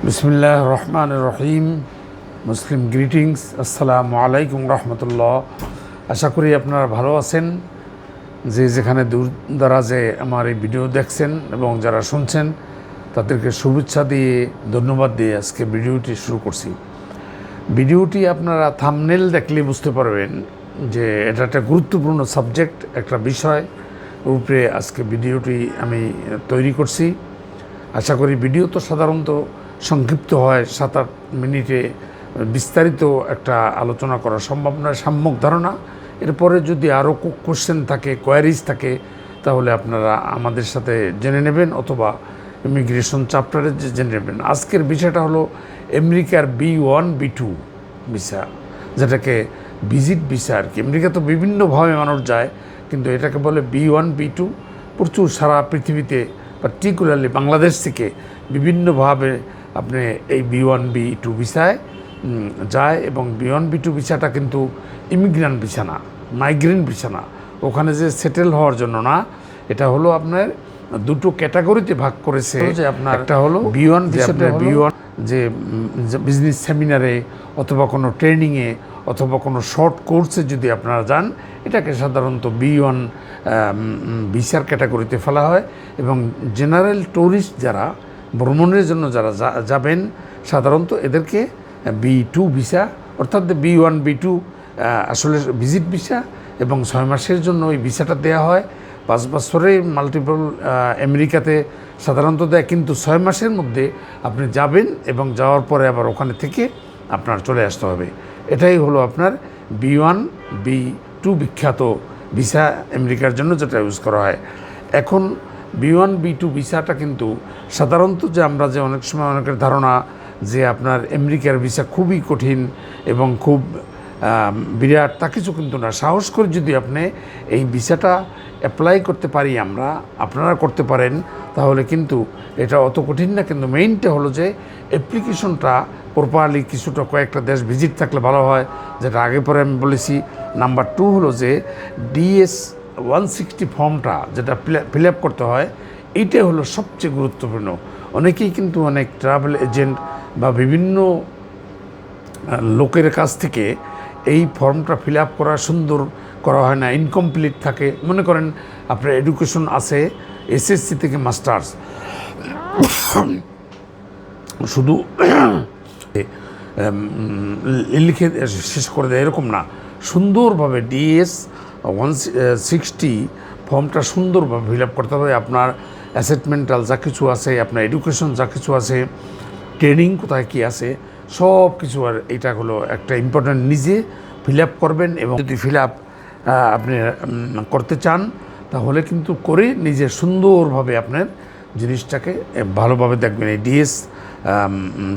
বিসমিল্লাহ রহমান রহিম। মুসলিম গ্রিটিংস, আসসালামু আলাইকুম রহমতুল্লাহ। আশা করি আপনারা ভালো আছেন। যেখানে দূর দারাজে আমার এই ভিডিও দেখছেন এবং যারা শুনছেন তাদেরকে শুভেচ্ছা দিয়ে ধন্যবাদ দিয়ে আজকে ভিডিওটি শুরু করছি। ভিডিওটি আপনারা থাম্বনেল দেখলে বুঝতে পারবেন যে এটা একটা গুরুত্বপূর্ণ সাবজেক্ট, একটা বিষয় উপরে আজকে ভিডিওটি আমি তৈরি করছি। আশা করি ভিডিও তো সাধারণত সংক্ষিপ্ত হয়, 7-8 মিনিটে বিস্তারিত একটা আলোচনা করা সম্ভব নয়, সাম্যক ধারণা। এরপরে যদি আরও কোশ্চেন থাকে, কোয়ারিজ থাকে, তাহলে আপনারা আমাদের সাথে জেনে নেবেন অথবা ইমিগ্রেশন চ্যাপ্টারে জেনে নেবেন। আজকের বিষয়টা হলো আমেরিকার B1 B2 ভিসা, যেটাকে ভিজিট ভিসা আর কি। আমেরিকা তো বিভিন্নভাবে মানুষ যায়, কিন্তু এটাকে বলে B1 B2। প্রচুর সারা পৃথিবীতে, পার্টিকুলারলি বাংলাদেশ থেকে বিভিন্নভাবে আপনি এই B1 B2 ভিসায় যায়। এবং B1 B2 ভিসাটা কিন্তু ইমিগ্রান্ট ভিসা না, মাইগ্রেন্ট ভিসা না, ওখানে যে সেটেল হওয়ার জন্য না। এটা হলো আপনার দুটো ক্যাটাগরিতে ভাগ করেছে। যে আপনার একটা হলো B1 ভিসাটা, B1 যে বিজনেস সেমিনারে অথবা কোনো ট্রেনিংয়ে অথবা কোনো শর্ট কোর্সে যদি আপনারা যান, এটাকে সাধারণত B1 ভিসার ক্যাটাগরিতে ফেলা হয়। এবং জেনারেল ট্যুরিস্ট যারা ভ্রমণের জন্য যারা যাবেন, সাধারণত এদেরকে B2 ভিসা, অর্থাৎ B1 B2 আসলে ভিজিট ভিসা। এবং 6 মাসের জন্য ওই ভিসাটা দেওয়া হয়। 5 বছরে মাল্টিপল আমেরিকাতে সাধারণত দেয়, কিন্তু 6 মাসের মধ্যে আপনি যাবেন এবং যাওয়ার পরে আবার ওখানে থেকে আপনার চলে আসতে হবে। এটাই হলো আপনার B1 B2 বিখ্যাত ভিসা আমেরিকার জন্য, যেটা ইউজ করা হয়। এখন B1 B2 ভিসাটা কিন্তু সাধারণত যে আমরা যে অনেক সময় অনেকের ধারণা যে আপনার আমেরিকার ভিসা খুবই কঠিন এবং খুব বিরাট, তা কিছু কিন্তু না। সাহস করে যদি আপনি এই ভিসাটা অ্যাপ্লাই করতে পারি আমরা, আপনারা করতে পারেন, তাহলে কিন্তু এটা অত কঠিন না। কিন্তু মেইনটা হলো যে অ্যাপ্লিকেশনটা প্রপারলি কিছুটা কয়েকটা দেশ ভিজিট থাকলে ভালো হয়, যেটা আগে পরে আমি বলেছি। নাম্বার 2 হলো যে DS-160 ফর্মটা যেটা ফিল আপ করতে হয়, এইটাই হলো সবচেয়ে গুরুত্বপূর্ণ। অনেকেই কিন্তু অনেক ট্রাভেল এজেন্ট বা বিভিন্ন লোকের কাছ থেকে এই ফর্মটা ফিল আপ করা সুন্দর করা হয় না, ইনকমপ্লিট থাকে। মনে করেন আপনার এডুকেশন আছে SSC থেকে মাস্টার্স, শুধু লিখে শেষ করে দেয় এরকম না। সুন্দরভাবে DS-160 ফর্মটা সুন্দরভাবে ফিল আপ করতে হবে। আপনার অ্যাসেটমেন্টাল যা কিছু আছে, আপনার এডুকেশন যা কিছু আছে, ট্রেনিং কোথায় কী আছে, সব কিছু। আর এটা হলো একটা ইম্পর্ট্যান্ট, নিজে ফিল আপ করবেন। এবং যদি ফিল আপ আপনি করতে চান, তাহলে কিন্তু করে নিজে সুন্দরভাবে আপনার জিনিসটাকে ভালোভাবে দেখবেন এই DS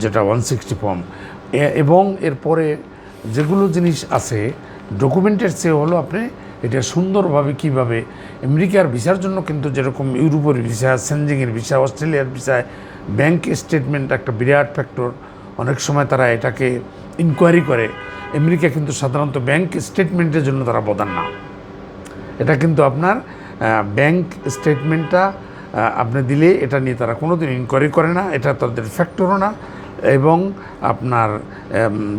যেটা 160 ফর্ম। এবং এরপরে যেগুলো জিনিস আছে ডকুমেন্টের চেয়ে হলো আপনি এটা সুন্দরভাবে কীভাবে আমেরিকার ভিসার জন্য কিন্তু যেরকম ইউরোপের ভিসা, সেনজেনের ভিসা, অস্ট্রেলিয়ার ভিসায় ব্যাংক স্টেটমেন্ট একটা বিরাট ফ্যাক্টর। অনেক সময় তারা এটাকে ইনকোয়ারি করে। আমেরিকা কিন্তু সাধারণত ব্যাংক স্টেটমেন্টের জন্য তারা বদান না। এটা কিন্তু আপনার ব্যাংক স্টেটমেন্টটা আপনি দিলে এটা নিয়ে তারা কোনোদিন ইনকোয়ারি করে না, এটা তাদের ফ্যাক্টরও না। এবং আপনার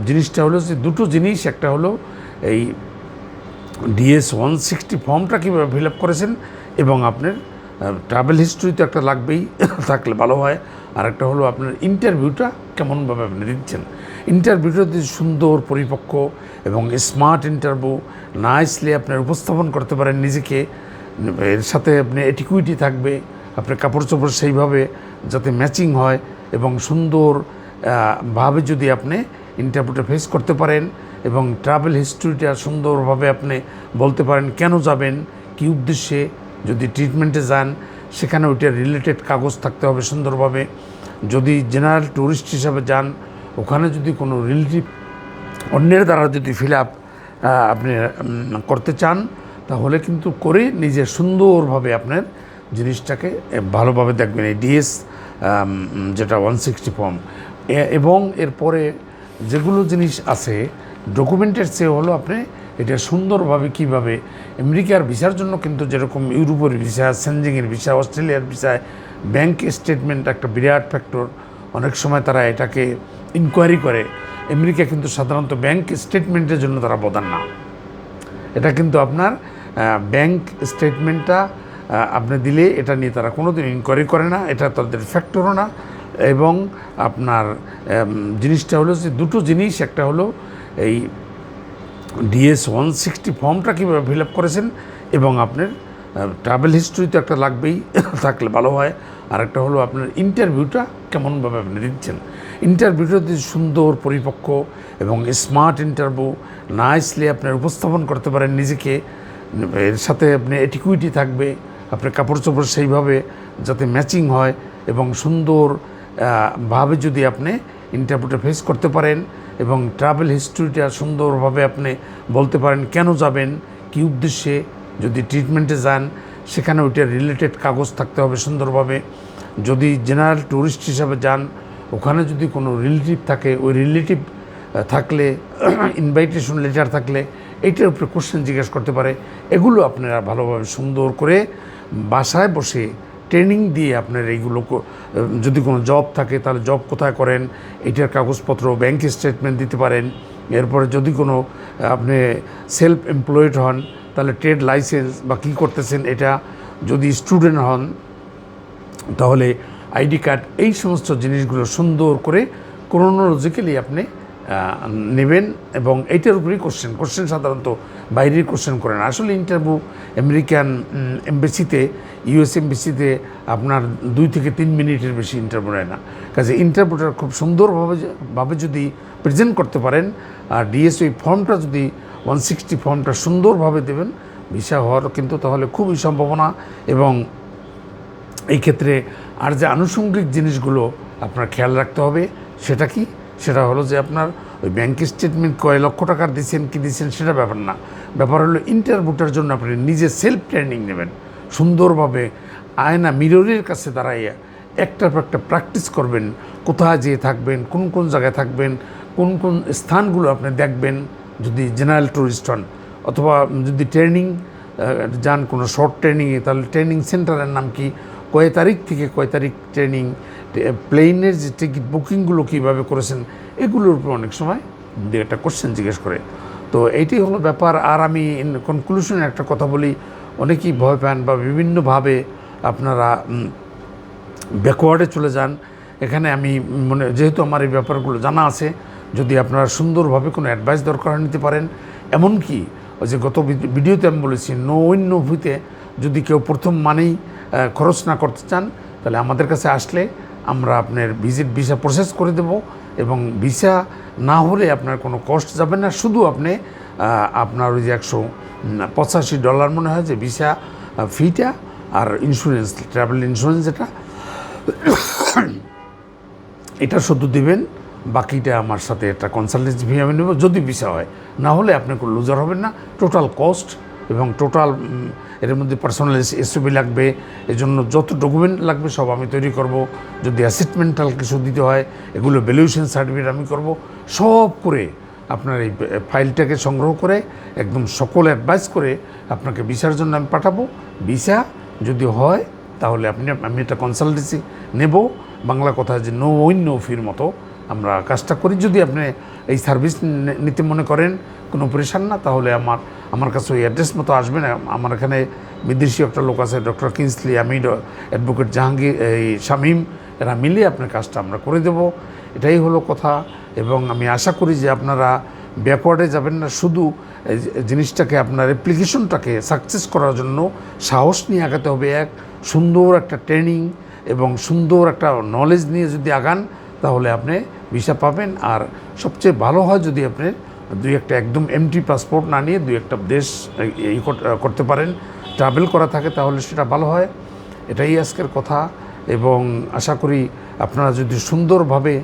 জিনিসটা হলো যে দুটো জিনিস, একটা হলো এই DS-160 ফর্মটা কীভাবে ফিল আপ করেছেন, এবং আপনার ট্রাভেল হিস্ট্রি তো একটা লাগবেই, থাকলে ভালো হয়। আর একটা হলো আপনার ইন্টারভিউটা কেমনভাবে আপনি দিচ্ছেন। ইন্টারভিউটা যদি সুন্দর, পরিপক্ক এবং স্মার্ট ইন্টারভিউ নাইসলি আপনার উপস্থাপন করতে পারেন নিজেকে, এর সাথে আপনি এটিকুইটি থাকবে, আপনার কাপড় চোপড় সেইভাবে যাতে ম্যাচিং হয়, এবং সুন্দর ভাবে যদি আপনি ইন্টারভিউটা ফেস করতে পারেন এবং ট্রাভেল হিস্ট্রিটা সুন্দরভাবে আপনি বলতে পারেন কেন যাবেন, কী উদ্দেশ্যে, যদি ট্রিটমেন্টে যান সেখানে ওইটার রিলেটেড কাগজ থাকতে হবে সুন্দরভাবে। যদি জেনারেল ট্যুরিস্ট হিসাবে যান, ওখানে যদি কোনো রিলেটিভ অন্যের দ্বারা যদি ফিল আপ আপনি করতে চান, তাহলে কিন্তু করে নিজে সুন্দরভাবে আপনার জিনিসটাকে ভালোভাবে দেখবেন এই DS যেটা 160 ফর্ম। এবং এরপরে যেগুলো জিনিস আছে ডকুমেন্টের চেয়ে হলো আপনি এটা সুন্দরভাবে কীভাবে আমেরিকার ভিসার জন্য কিন্তু যেরকম ইউরোপের ভিসা, সেনজেনের ভিসা, অস্ট্রেলিয়ার ভিসায় ব্যাংক স্টেটমেন্ট একটা বিরাট ফ্যাক্টর। অনেক সময় তারা এটাকে ইনকোয়ারি করে। আমেরিকা কিন্তু সাধারণত ব্যাংক স্টেটমেন্টের জন্য তারা প্রধান না, এটা কিন্তু আপনার ব্যাংক স্টেটমেন্টটা আপনি দিলে এটা নিয়ে তারা কোনো দিন ইনকোয়ারি করে না, এটা তাদের ফ্যাক্টরও না। এবং আপনার জিনিসটা হলো যে দুটো জিনিস, একটা হলো এই DS 160 ফর্মটা কীভাবে ফিল আপ করেছেন, এবং আপনার ট্রাভেল হিস্ট্রি তো একটা লাগবেই, থাকলে ভালো হয়। আর একটা হলো আপনার ইন্টারভিউটা কেমনভাবে আপনি দিচ্ছেন। ইন্টারভিউটা যদি সুন্দর, পরিপক্ক এবং স্মার্ট ইন্টারভিউ নাইসলি আপনার উপস্থাপন করতে পারেন নিজেকে, এর সাথে আপনি এটিকুইটি থাকবে, আপনার কাপড় চোপড় সেইভাবে যাতে ম্যাচিং হয়, এবং সুন্দর ভাবে যদি আপনি ইন্টারভিউটা ফেস করতে পারেন, এবং ট্রাভেল হিস্ট্রিটা সুন্দরভাবে আপনি বলতে পারেন কেন যাবেন, কী উদ্দেশ্যে, যদি ট্রিটমেন্টে যান সেখানে ওইটার রিলেটেড কাগজ থাকতে হবে সুন্দরভাবে। যদি জেনারেল ট্যুরিস্ট হিসাবে যান, ওখানে যদি কোনো রিলেটিভ থাকে, ওই রিলেটিভ থাকলে ইনভাইটেশন লেটার থাকলে এইটার উপরে কোশ্চেন জিজ্ঞেস করতে পারে। এগুলো আপনারা ভালোভাবে সুন্দর করে বাসায় বসে ট্রেনিং দিয়ে আপনার এইগুলো, যদি কোনো জব থাকে তাহলে জব কোথায় করেন, এটার কাগজপত্র, ব্যাংক স্টেটমেন্ট দিতে পারেন। এরপরে যদি কোনো আপনি সেলফ এমপ্লয়েড হন তাহলে ট্রেড লাইসেন্স বা কী করতেছেন এটা, যদি স্টুডেন্ট হন তাহলে আইডি কার্ড, এই সমস্ত জিনিসগুলো সুন্দর করে ক্রোনোলজিক্যালি আপনি নেবেন। এবং এইটার উপরেই কোশ্চেন সাধারণত বাইরের কোশ্চেন করে না। আসলে ইন্টারভিউ আমেরিকান এমবেসিতে, US এমবেসিতে আপনার 2 থেকে 3 মিনিটের বেশি ইন্টারভিউ নেয় না। কাজে ইন্টারভিউটা খুব সুন্দরভাবে যদি প্রেজেন্ট করতে পারেন, আর DS ওই ফর্মটা যদি 160 ফর্মটা সুন্দরভাবে দেবেন, ভিসা হওয়ার কিন্তু তাহলে খুবই সম্ভাবনা। এবং এই ক্ষেত্রে আর যে আনুষঙ্গিক জিনিসগুলো আপনার খেয়াল রাখতে হবে, সেটা কি, সেটা হলো যে আপনার ওই ব্যাংক স্টেটমেন্ট কয় লক্ষ টাকার দিচ্ছেন কি দিচ্ছেন সেটা ব্যাপার না। ব্যাপার হলো ইন্টারভিউটার জন্য আপনি নিজে সেলফ ট্রেনিং নেবেন, সুন্দরভাবে আয়না মিররের কাছে দাঁড়াইয়া একটার পর একটা প্র্যাকটিস করবেন, কোথায় যেয়ে থাকবেন, কোন কোন জায়গায় থাকবেন, কোন কোন স্থানগুলো আপনি দেখবেন যদি জেনারেল ট্যুরিস্ট হন, অথবা যদি ট্রেনিং যান কোনো শর্ট ট্রেনিংয়ে, তাহলে ট্রেনিং সেন্টারের নাম কি, কয় তারিখ থেকে কয় তারিখ ট্রেনিং, প্লেনের যে টিকিট বুকিংগুলো কীভাবে করেছেন, এগুলোর উপর অনেক সময় একটা কোশ্চেন জিজ্ঞেস করে। তো এইটাই হলো ব্যাপার। আর আমি কনক্লুশনে একটা কথা বলি, অনেকেই ভয় পান বা বিভিন্নভাবে আপনারা ব্যাকওয়ার্ডে চলে যান। এখানে আমি যেহেতু আমার এই ব্যাপারগুলো জানা আছে, যদি আপনারা সুন্দরভাবে কোনো অ্যাডভাইস দরকার নিতে পারেন। এমনকি ওই যে গত ভিডিওতে আমি বলেছি, নো উইন নো ভিতে যদি কেউ প্রথম মানেই খরচ না করতে চান, তাহলে আমাদের কাছে আসলে আমরা আপনার ভিসা প্রসেস করে দেব, এবং ভিসা না হলে আপনার কোনো কস্ট যাবে না। শুধু আপনি আপনার ওই যে $185 মনে হয় যে ভিসা ফিটা, আর ইন্স্যুরেন্স, ট্রাভেল ইন্স্যুরেন্স যেটা, এটা শুধু দিবেন। বাকিটা আমার সাথে একটা কনসালটেন্সি ফি আমি নেব, যদি ভিসা হয়। না হলে আপনি কোনো লুজার হবেন না। টোটাল কস্ট এবং টোটাল এর মধ্যে পার্সোনাল SOP লাগবে, এজন্য যত ডকুমেন্ট লাগবে সব আমি তৈরি করব। যদি অ্যাসেটমেন্টাল কিছু দিতে হয়, এগুলো ভ্যালুয়েশন সার্টিফিকেট আমি করব। সব করে আপনার এই ফাইলটাকে সংগ্রহ করে একদম সকল অ্যাডভাইস করে আপনাকে ভিসার জন্য আমি পাঠাবো। ভিসা যদি হয় তাহলে আমি একটা কনসালটেন্সি নেব। বাংলা কথা যে নো উইন নো ফির মতো আমরা কাজটা করি। যদি আপনি এই সার্ভিস নিতে মনে করেন, কোনো পরেশান না, তাহলে আমার কাছে ওই অ্যাড্রেস মতো আসবেন। আমার এখানে বিদেশি একটা লোক আছে, ডক্টর কিংসলি, আমি অ্যাডভোকেট জাহাঙ্গীর, এই শামীম, এরা মিলিয়ে আপনার কাজটা আমরা করে দেব। এটাই হলো কথা। এবং আমি আশা করি যে আপনারা ব্যাকওয়ার্ডে যাবেন না, শুধু জিনিসটাকে আপনার অ্যাপ্লিকেশনটাকে সাকসেস করার জন্য সাহস নিয়ে আগাতে হবে। এক সুন্দর একটা ট্রেনিং এবং সুন্দর একটা নলেজ নিয়ে যদি আগান, তাহলে আপনি ভিসা পাবেন। আর সবচেয়ে ভালো হয় যদি আপনি দুই একটা একদম এমটি পাসপোর্ট না নিয়ে দুই একটা দেশ করতে পারেন, ট্রাভেল করা থাকে, তাহলে সেটা ভালো হয়। এটাই আজকের কথা। এবং আশা করি আপনারা যদি সুন্দরভাবে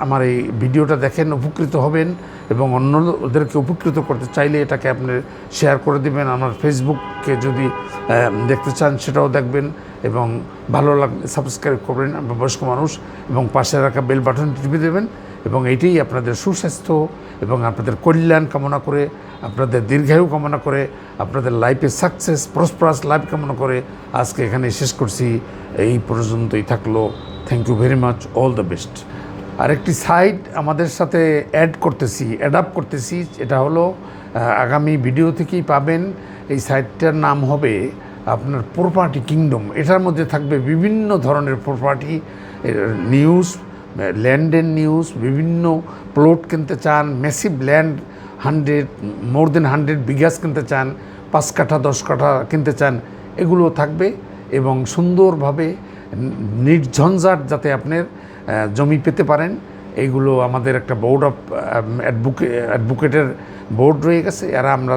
আমার এই ভিডিওটা দেখেন, উপকৃত হবেন। এবং অন্যদেরকে উপকৃত করতে চাইলে এটাকে আপনি শেয়ার করে দেবেন। আমার ফেসবুককে যদি দেখতে চান সেটাও দেখবেন, এবং ভালো লাগলে সাবস্ক্রাইব করবেন, আমরা বয়স্ক মানুষ, এবং পাশে রাখা বেল বাটন টিপে দেবেন। এবং এইটাই আপনাদের সুস্বাস্থ্য এবং আপনাদের কল্যাণ কামনা করে, আপনাদের দীর্ঘায়ু কামনা করে, আপনাদের লাইফে সাকসেস প্রসপারাস লাইফ কামনা করে আজকে এখানে শেষ করছি। এই পর্যন্তই থাকলো। Thank you very much, all the best. আরেকটি সাইট আমাদের সাথে অ্যাডাপ্ট করতেছি, এটা হলো আগামী ভিডিও থেকেই পাবেন। এই সাইটটার নাম হবে আপনার প্রপার্টি কিংডম। এটার মধ্যে থাকবে বিভিন্ন ধরনের প্রপার্টি নিউজ, ল্যান্ডের নিউজ, বিভিন্ন প্লট কিনতে চান, ম্যাসিভ ল্যান্ড, মোর দেন 100 বিঘাস কিনতে চান, 5 কাঠা 10 কাঠা কিনতে চান, এগুলো থাকবে। এবং সুন্দরভাবে নির্ঝঞ্ঝাট যাতে আপনার জমি পেতে পারেন, এইগুলো আমাদের একটা বোর্ড অফ অ্যাডভোকেটের বোর্ড রয়ে গেছে। এরা আমরা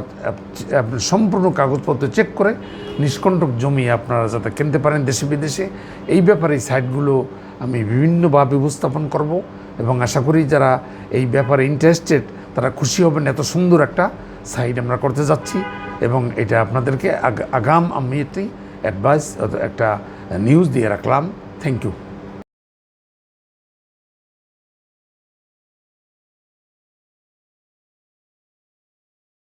সম্পূর্ণ কাগজপত্র চেক করে নিষ্কণ্টক জমি আপনারা যাতে কিনতে পারেন দেশে বিদেশে, এই ব্যাপারে এই সাইটগুলো আমি বিভিন্নভাবে উপস্থাপন করব। এবং আশা করি যারা এই ব্যাপারে ইন্টারেস্টেড তারা খুশি হবেন। এত সুন্দর একটা সাইট আমরা করতে যাচ্ছি এবং এটা আপনাদেরকে আগাম আমি একটি অ্যাডভাইস, একটা নিউজ দিয়ে রাখলাম। Thank you.